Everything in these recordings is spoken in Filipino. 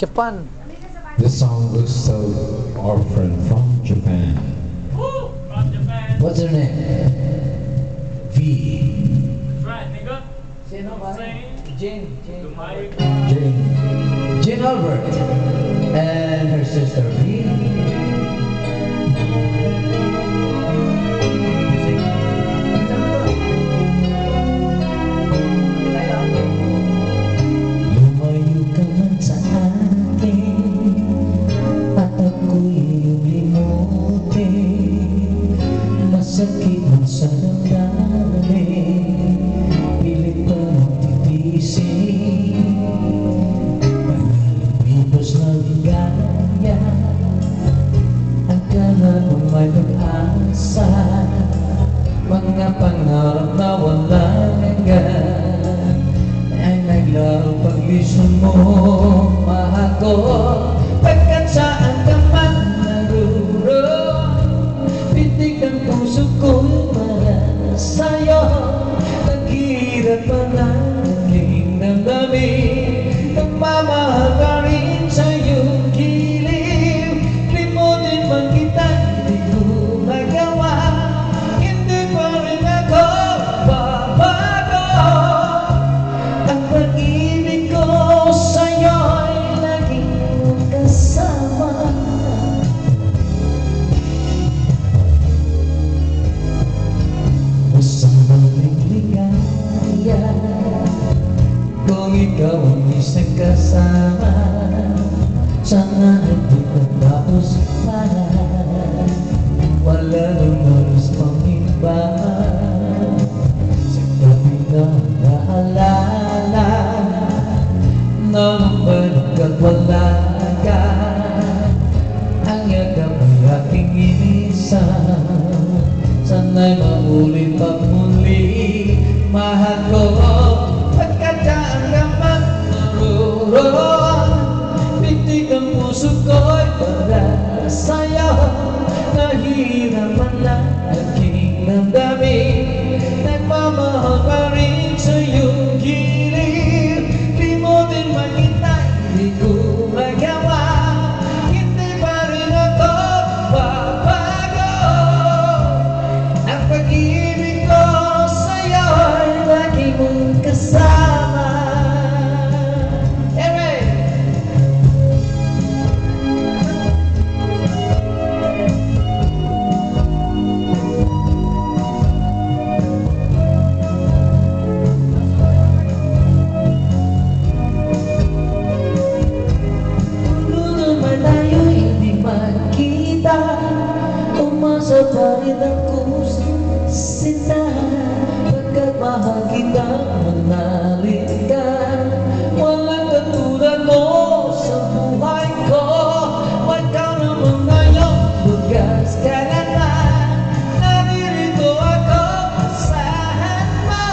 Japan. This song goes to our friend from Japan. From Japan. What's her name? V. Right, nigga. Sino ba? Jane. Lumayo. Jane Albert. And her sister V. Lumayo ka man sa akin at ako'y iyong limutin. Masakit man sa damdamin, pilit pa mong titiisin. Pag-alumipos na ligaya, akala mong may pag-asa. Mga pangarap na walang hanggan ay naglaro pag-lisyon mo, mahal ko. Pagkat saan ka man naroon, pitik ang puso ko'y para sa'yo. Naghirap pa ng aking damdamin, nagmamahal pa rin sa iyong giliw. Limutin man kita, hindi ko magawa. Hindi pa rin ako babago. Ang pag-ibig ko sa'yo'y laging kasama. Masamang ligaya kung ikaw ang isang kasama. Sana ay di matapos pa, wala nang oras pang iba. Sa gabi na naalala nang balik at wala ka, ang yakap ay aking inisang. Sana'y maulit pa muli, mahal ko. Pagkat saan ka man naroon, pitik ang puso ko'y para sa'yo. Nahihirapan lang aking damdamin, nagmamahal pa rin sa iyong gilid. Limutin man kita, hindi ko magawa. Hindi pa rin ako babago. Ang pag-ibig ko sa'yo'y lagi mong kasama. Amen! Kung malayo hindi makita, umasa pa rin ako sinta. Pagkat mahal kita, manalig ka. Walang katulad mo sa buhay ko. Ikaw naman ngayon, bugas ka naman. Naririto ako, asahan mo.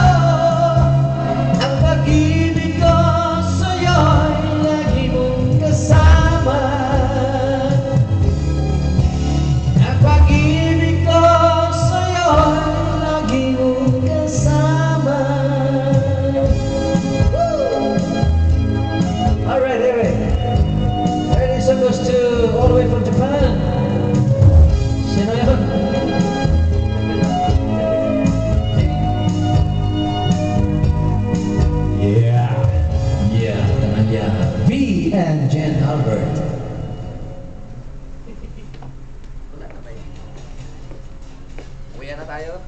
Ang pag-ibig ko sa'yo'y lagi mong kasama. Ang pag-ibig ko sa'yo'y lagi mong kasama. Woo! Alright, alright. This song goes to all the way from Japan. Sino yun? Yeah, naman yan. V and Jane Albert. Uwi na tayo.